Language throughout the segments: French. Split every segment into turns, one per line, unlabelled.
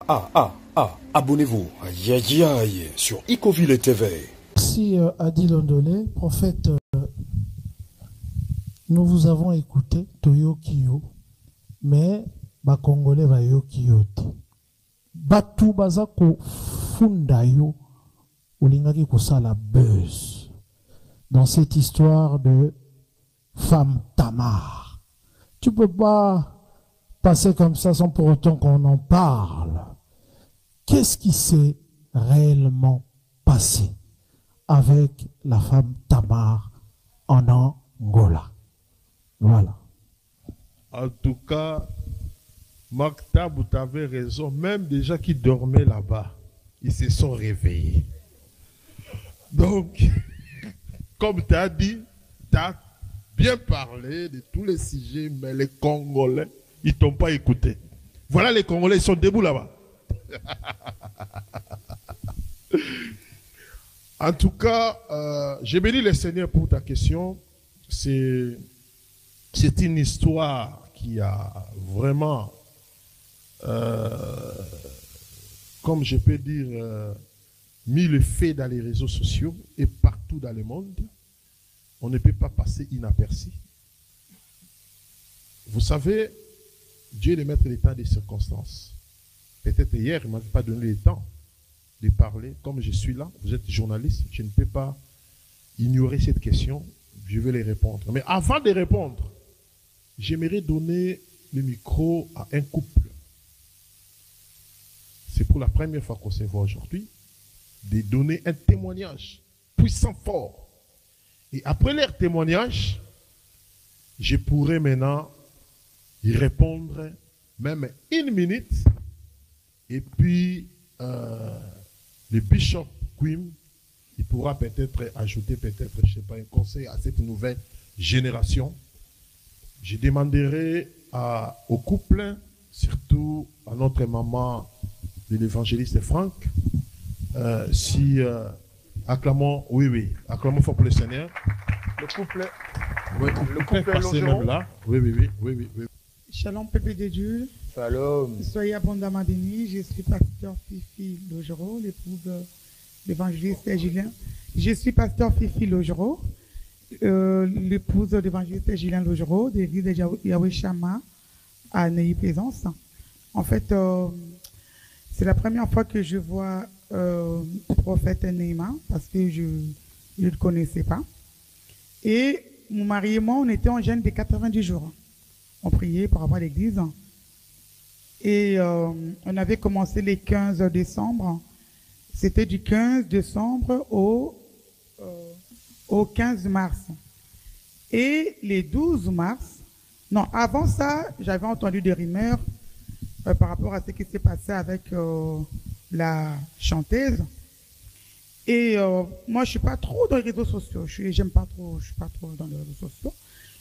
Abonnez-vous à Yayaye sur Icoville TV.
Merci Adi Londolé, prophète. Nous vous avons écouté Toyo Kiyo, mais ba Congolais va yo Kiyo. Batu bazako fundayo ulingaki kusala buzz dans cette histoire de femme Tamar. Tu peux pas passer comme ça sans pour autant qu'on en parle. Qu'est-ce qui s'est réellement passé avec la femme Tamar en Angola? Voilà.
En tout cas, Maktab, tu avais raison. Même des gens qui dormaient là-bas, ils se sont réveillés. Donc, comme tu as dit, tu as bien parlé de tous les sujets, mais les Congolais, ils ne t'ont pas écouté. Voilà, les Congolais, ils sont debout là-bas. En tout cas, je bénis le Seigneur pour ta question. C'est une histoire qui a vraiment, comme je peux dire, mis le fait dans les réseaux sociaux et partout dans le monde. On ne peut pas passer inaperçu. Vous savez, Dieu est le maître des temps et des circonstances. Peut-être hier, il ne m'avait pas donné le temps de parler. Comme je suis là, vous êtes journaliste, je ne peux pas ignorer cette question. Je vais les répondre. Mais avant de répondre, j'aimerais donner le micro à un couple. C'est pour la première fois qu'on se voit aujourd'hui, de donner un témoignage puissant, fort. Et après leur témoignage, je pourrais maintenant y répondre même 1 minute. Et puis, le bishop Quim, il pourra peut-être ajouter, peut-être, je ne sais pas, un conseil à cette nouvelle génération. Je demanderai au couple, surtout à notre maman de l'évangéliste Franck, si acclamons, oui, acclamons fort pour le Seigneur.
Le couple,
oui,
le couple
passer même là. Oui.
Shalom, peuple de Dieu.
Shalom.
Soyez abondamment bénis. Je suis pasteur Fifi Logero, l'épouse de l'évangéliste Julien. Je suis pasteur Fifi Logero, l'épouse de l'évangéliste Julien Logero, de l'église de Yahweh Shama à Neuilly-Plaisance. En fait, c'est la première fois que je vois le prophète Neymar parce que je ne le connaissais pas. Et mon mari et moi, on était en jeûne de 90 jours. On priait par rapport à l'église. Et on avait commencé le 15 décembre. C'était du 15 décembre au 15 mars. Et les 12 mars, non, avant ça, j'avais entendu des rumeurs par rapport à ce qui s'est passé avec la chanteuse. Et moi, je suis pas trop dans les réseaux sociaux. Je suis pas trop dans les réseaux sociaux.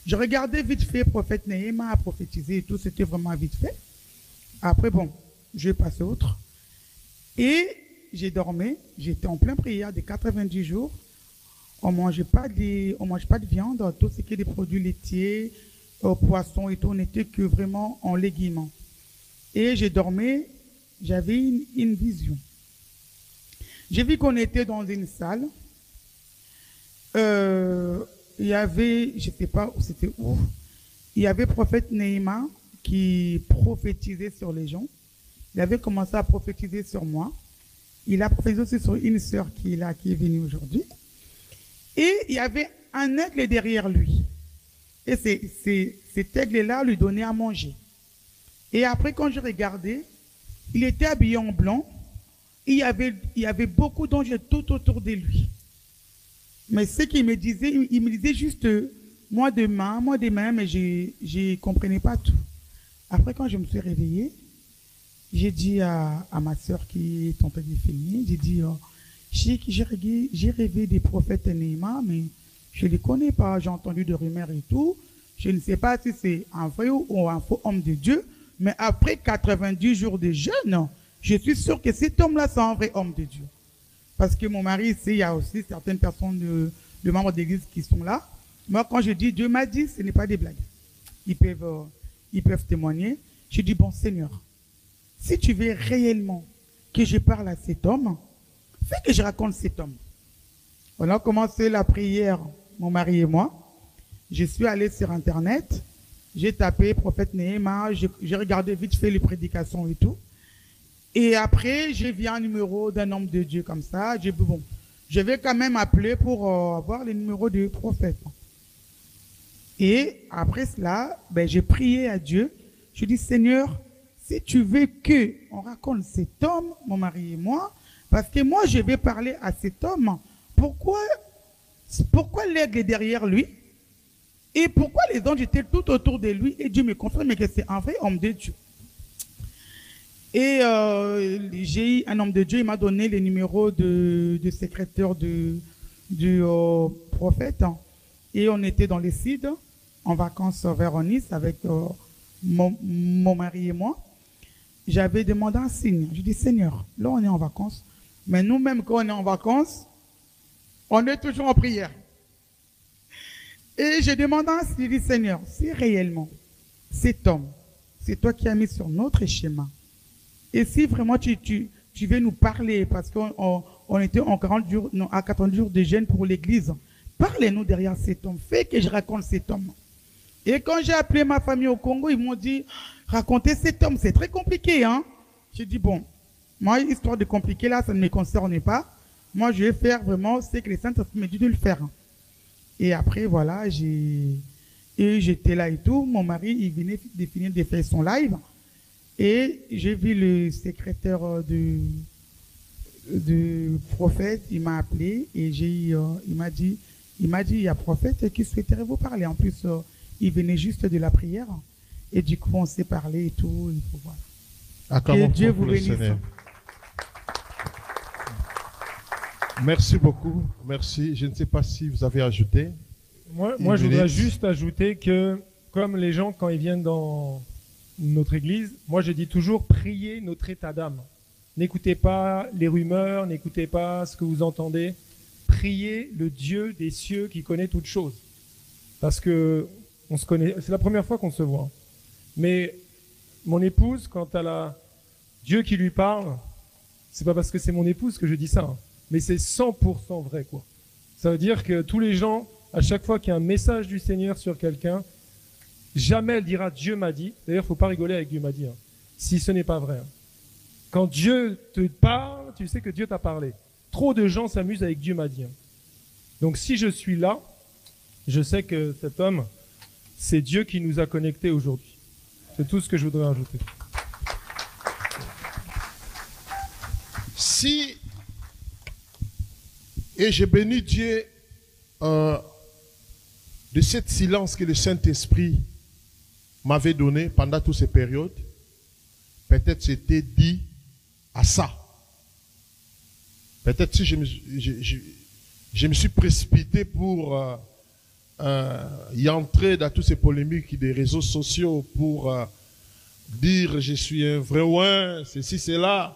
Je regardais vite fait prophète Nehema à prophétiser et tout. C'était vraiment vite fait. Après, bon, je vais passer autre. Et j'ai dormi. J'étais en pleine prière des 90 jours. On mange pas de viande. Tout ce qui est des produits laitiers, poissons et tout, on n'était que vraiment en légumes. Et j'ai dormi. J'avais une vision. J'ai vu qu'on était dans une salle. Il y avait, je ne sais pas où c'était où, il y avait prophète Nehema qui prophétisait sur les gens. Il avait commencé à prophétiser sur moi. Il a prophétisé aussi sur une sœur qui est venue aujourd'hui. Et il y avait un aigle derrière lui. Et cet aigle-là lui donnait à manger. Et après, quand je regardais, il était habillé en blanc. Il y avait beaucoup d'anges tout autour de lui. Mais ce qu'il me disait, il me disait juste moi demain, mais je ne comprenais pas tout. Après, quand je me suis réveillée, j'ai dit à ma soeur qui est en train de filmer, j'ai dit, j'ai rêvé des prophètes Nehema, mais je ne les connais pas, j'ai entendu des rumeurs et tout. Je ne sais pas si c'est un vrai ou un faux homme de Dieu, mais après 90 jours de jeûne, je suis sûr que cet homme-là, c'est un vrai homme de Dieu. Parce que mon mari, ici, il y a aussi certaines personnes de membres d'église qui sont là. Moi, quand je dis Dieu m'a dit, ce n'est pas des blagues. Ils peuvent témoigner. Je dis, bon Seigneur, si tu veux réellement que je parle à cet homme, fais que je raconte cet homme. On a commencé la prière, mon mari et moi. Je suis allé sur Internet, j'ai tapé prophète Néhéma, j'ai regardé vite fait les prédications et tout. Et après, j'ai vu un numéro d'un homme de Dieu comme ça. J'ai dit, bon, je vais quand même appeler pour avoir les numéros du prophète. Et après cela, ben, j'ai prié à Dieu. Je dis, Seigneur, si tu veux que on raconte cet homme, mon mari et moi, parce que moi, je vais parler à cet homme, pourquoi l'aigle est derrière lui? Et pourquoi les anges étaient tout autour de lui? Et Dieu me confirme que c'est un vrai homme de Dieu. Et j'ai eu un homme de Dieu, il m'a donné les numéros du secrétaire du prophète. Et on était dans les Cides, en vacances vers Nice, avec mon mari et moi. J'avais demandé un signe. Je dis, Seigneur, là on est en vacances, mais nous-mêmes quand on est en vacances, on est toujours en prière. Et j'ai demandé un signe, je dis, Seigneur, si réellement cet homme, c'est toi qui as mis sur notre schéma, et si vraiment tu veux nous parler, parce qu'on était en 40 jours, non, à 40 jours de jeûne pour l'église, parlez-nous derrière cet homme, fais que je raconte cet homme. Et quand j'ai appelé ma famille au Congo, ils m'ont dit, raconter cet homme, c'est très compliqué, hein. J'ai dit, bon, moi, histoire de compliquer là, ça ne me concerne pas. Moi, je vais faire vraiment ce que les saints me dit de le faire. Et après, voilà, j'étais là et tout. Mon mari, il venait de finir de faire son live. Et j'ai vu le secrétaire du prophète, il m'a appelé et il m'a dit, il y a prophète qui souhaiterait vous parler. En plus, il venait juste de la prière. Et du coup, on s'est parlé et tout. Et voilà.
Acclamons
Que Dieu vous
le
bénisse.
Seigneur. Merci beaucoup. Merci. Je ne sais pas si vous avez ajouté.
Moi je voudrais juste ajouter que, comme les gens, quand ils viennent dans notre église, moi je dis toujours, priez notre état d'âme. N'écoutez pas les rumeurs, n'écoutez pas ce que vous entendez. Priez le Dieu des cieux qui connaît toutes choses. Parce que on se connaît, c'est la première fois qu'on se voit. Mais mon épouse, quand elle a Dieu qui lui parle, c'est pas parce que c'est mon épouse que je dis ça, hein, mais c'est 100% vrai, quoi. Ça veut dire que tous les gens, à chaque fois qu'il y a un message du Seigneur sur quelqu'un, jamais elle dira Dieu m'a dit. D'ailleurs, faut pas rigoler avec Dieu m'a dit, hein, si ce n'est pas vrai. Hein. Quand Dieu te parle, tu sais que Dieu t'a parlé. Trop de gens s'amusent avec Dieu m'a dit. Hein. Donc si je suis là, je sais que cet homme, c'est Dieu qui nous a connectés aujourd'hui. C'est tout ce que je voudrais ajouter.
Si, et je bénis Dieu de cette silence que le Saint-Esprit m'avait donné pendant toutes ces périodes, peut-être c'était dit à ça. Peut-être si je me suis précipité pour y entrer dans toutes ces polémiques des réseaux sociaux pour dire je suis un vrai ouin, ceci, cela.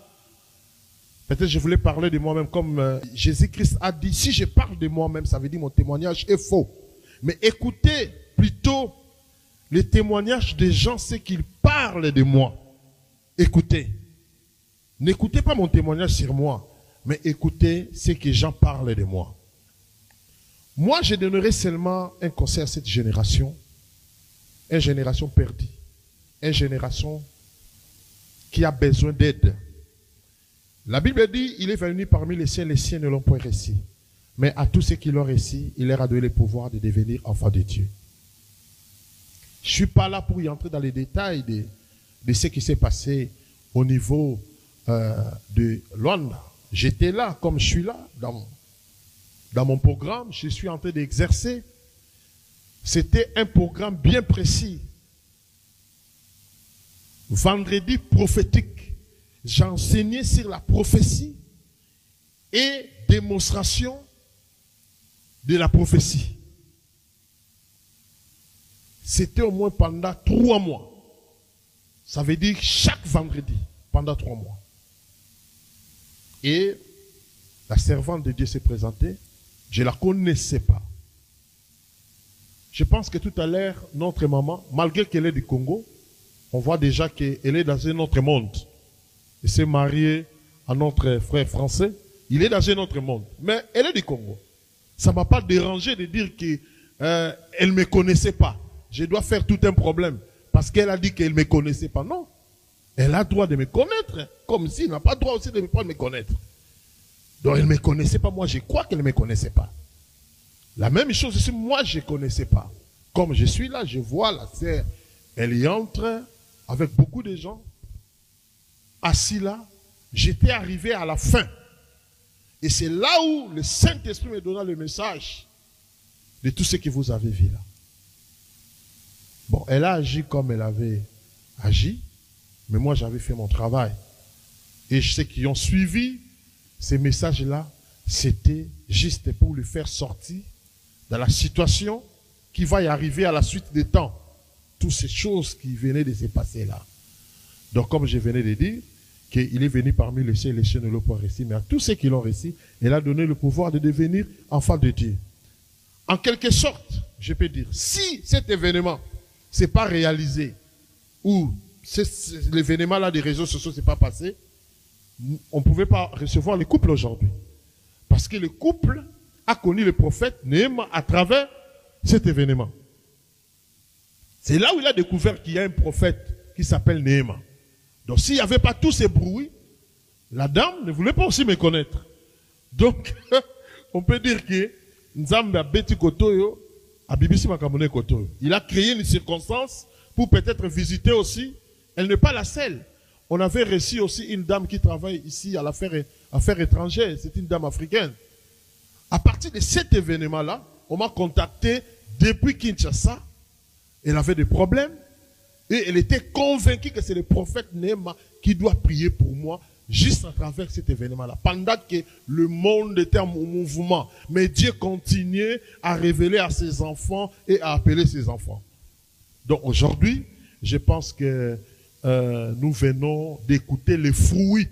Peut-être je voulais parler de moi-même comme Jésus-Christ a dit, si je parle de moi-même, ça veut dire mon témoignage est faux. Mais écoutez plutôt les témoignages des gens, c'est qu'ils parlent de moi. Écoutez. N'écoutez pas mon témoignage sur moi, mais écoutez ce que les gens parlent de moi. Moi, je donnerai seulement un conseil à cette génération, une génération perdue, une génération qui a besoin d'aide. La Bible dit, il est venu parmi les siens ne l'ont point reçu. Mais à tous ceux qui l'ont reçu, il leur a donné le pouvoir de devenir enfants de Dieu. Je ne suis pas là pour y entrer dans les détails de ce qui s'est passé au niveau de Luanda. J'étais là, comme je suis là, dans mon programme, je suis en train d'exercer. C'était un programme bien précis. Vendredi prophétique, j'enseignais sur la prophétie et démonstration de la prophétie. C'était au moins pendant 3 mois. Ça veut dire chaque vendredi, pendant 3 mois. Et la servante de Dieu s'est présentée. Je ne la connaissais pas. Je pense que tout à l'heure, notre maman, malgré qu'elle est du Congo, on voit déjà qu'elle est dans un autre monde. et s'est mariée à notre frère français. Il est dans un autre monde. Mais elle est du Congo. Ça ne m'a pas dérangé de dire qu'elle ne me connaissait pas. Je dois faire tout un problème. Parce qu'elle a dit qu'elle ne me connaissait pas. Non. Elle a le droit de me connaître. Comme s'il n'a pas le droit aussi de me connaître. Donc elle ne me connaissait pas. Moi, je crois qu'elle ne me connaissait pas. La même chose aussi, moi, je ne connaissais pas. Comme je suis là, je vois la sœur. Elle y entre avec beaucoup de gens. Assis là. J'étais arrivé à la fin. Et c'est là où le Saint-Esprit me donna le message de tout ce que vous avez vu là. Bon, elle a agi comme elle avait agi, mais moi j'avais fait mon travail. Et ceux qui ont suivi ces messages-là, c'était juste pour lui faire sortir dans la situation qui va y arriver à la suite des temps. Toutes ces choses qui venaient de se passer là. Donc comme je venais de dire, qu'il est venu parmi les cieux ne l'ont pas réussi, mais à tous ceux qui l'ont réussi, il a donné le pouvoir de devenir enfant de Dieu. En quelque sorte, je peux dire, si cet événement s'est pas réalisé, ou l'événement là des réseaux sociaux s'est pas passé, on ne pouvait pas recevoir le couple aujourd'hui. Parce que le couple a connu le prophète Néhéma à travers cet événement. C'est là où il a découvert qu'il y a un prophète qui s'appelle Néhéma. Donc s'il n'y avait pas tous ces bruits, la dame ne voulait pas aussi me connaître. Donc, on peut dire que Nzambe a beti kotoyo, a bibisi makamone kotoyo. Il a créé une circonstance pour peut-être visiter aussi. Elle n'est pas la seule. On avait reçu aussi une dame qui travaille ici à l'affaire étrangère. C'est une dame africaine. À partir de cet événement-là, on m'a contacté depuis Kinshasa. Elle avait des problèmes. Et elle était convaincue que c'est le prophète Néhéma qui doit prier pour moi juste à travers cet événement-là. Pendant que le monde était en mouvement. Mais Dieu continuait à révéler à ses enfants et à appeler ses enfants. Donc aujourd'hui, je pense que nous venons d'écouter les fruits.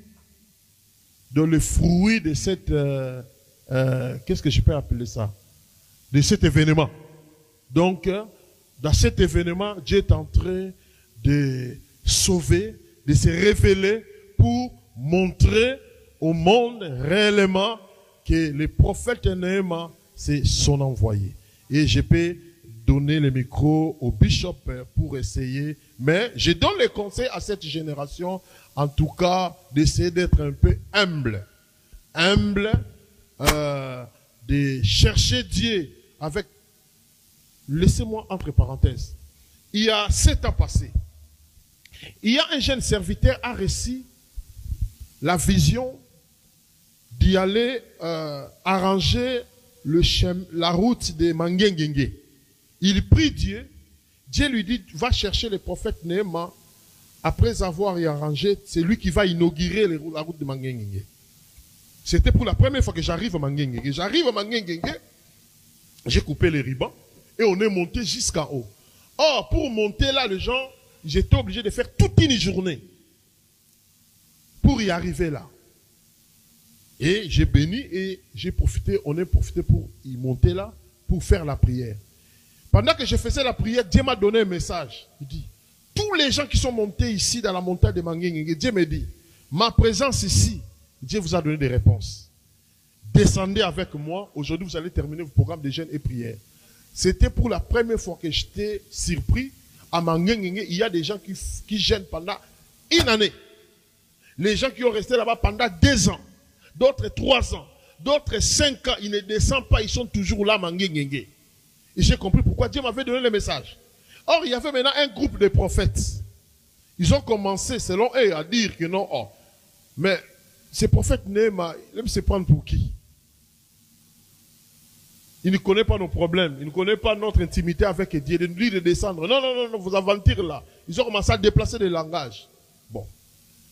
Le fruit de cette... qu'est-ce que je peux appeler ça? De cet événement. Donc, dans cet événement, Dieu est en train de sauver, de se révéler pour montrer au monde réellement que le prophète Néhéma, c'est son envoyé. Et je peux donner le micro au bishop pour essayer, mais je donne les conseils à cette génération, en tout cas, d'essayer d'être un peu humble. Humble, de chercher Dieu avec... Laissez-moi entre parenthèses. Il y a 7 ans passés, il y a un jeune serviteur a reçu la vision d'y aller arranger la route de Mangengengue. Il prie Dieu. Dieu lui dit, va chercher le prophète Néhéma. Après avoir y arrangé, c'est lui qui va inaugurer la route de Mangengengue. C'était pour la première fois que j'arrive à Mangengengue. J'arrive à Mangengengue, j'ai coupé les rubans et on est monté jusqu'en haut. Or, pour monter là, les gens, j'étais obligé de faire toute une journée pour y arriver là. Et j'ai béni et j'ai profité, on a profité pour y monter là, pour faire la prière. Pendant que je faisais la prière, Dieu m'a donné un message. Il dit, tous les gens qui sont montés ici dans la montagne de Mangengengue, Dieu me dit, ma présence ici, Dieu vous a donné des réponses. Descendez avec moi. Aujourd'hui, vous allez terminer vos programmes de jeûne et prière. C'était pour la première fois que j'étais surpris. À Mangengengue, il y a des gens qui jeûnent pendant une année. Les gens qui ont resté là-bas pendant 2 ans. D'autres 3 ans. D'autres 5 ans. Ils ne descendent pas. Ils sont toujours là à Mangengengue. Et j'ai compris pourquoi Dieu m'avait donné le message. Or, il y avait maintenant un groupe de prophètes. Ils ont commencé, selon eux, à dire que non. Oh. Mais ces prophètes Néhéma, il aime se prendre pour qui? Il ne connaît pas nos problèmes. Il ne connaît pas notre intimité avec Dieu. De nous dire de descendre. Non, non, non, non, vous aventurez là. Ils ont commencé à déplacer des langages. Bon.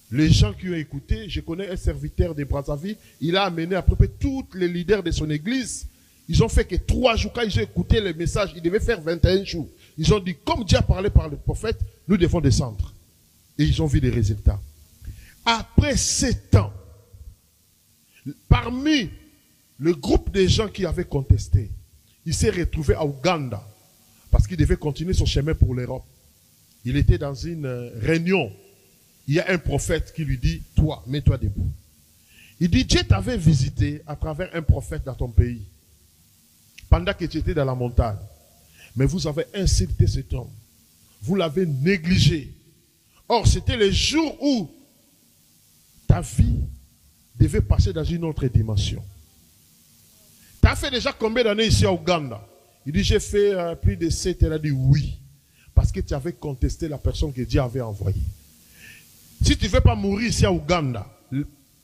Les gens qui ont écouté, je connais un serviteur de Brazzaville, il a amené à peu près tous les leaders de son église. Ils ont fait que 3 jours, quand ils ont écouté le message, ils devaient faire 21 jours. Ils ont dit, comme Dieu a parlé par le prophète, nous devons descendre. Et ils ont vu des résultats. Après 7 ans, parmi le groupe de gens qui avaient contesté, il s'est retrouvé à Ouganda, parce qu'il devait continuer son chemin pour l'Europe. Il était dans une réunion il y a un prophète qui lui dit, toi, mets-toi debout. Il dit, Dieu t'avait visité à travers un prophète dans ton pays, pendant que tu étais dans la montagne. Mais vous avez insulté cet homme. Vous l'avez négligé. Or, c'était le jour où ta vie devait passer dans une autre dimension. Tu as fait déjà combien d'années ici à Ouganda? Il dit, j'ai fait plus de 7. Elle a dit oui. Parce que tu avais contesté la personne que Dieu avait envoyée. Si tu ne veux pas mourir ici à Ouganda,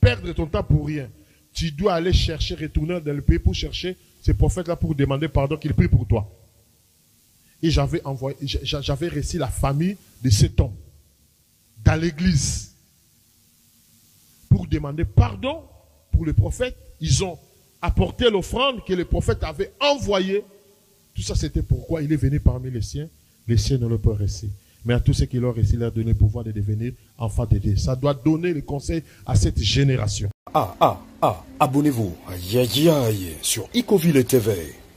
perdre ton temps pour rien, tu dois aller chercher, retourner dans le pays pour chercher ces prophètes-là pour demander pardon, qu'ils prient pour toi. Et j'avais reçu la famille de cet homme dans l'église pour demander pardon pour le prophète. Ils ont apporté l'offrande que le prophète avait envoyée. Tout ça, c'était pourquoi il est venu parmi les siens. Les siens ne l'ont pas reçu. Mais à tous ceux qui l'ont reçu, il leur a donné le pouvoir de devenir enfants de Dieu. Ça doit donner le conseil à cette génération.
Abonnez-vous à Yaya sur Ecoville TV.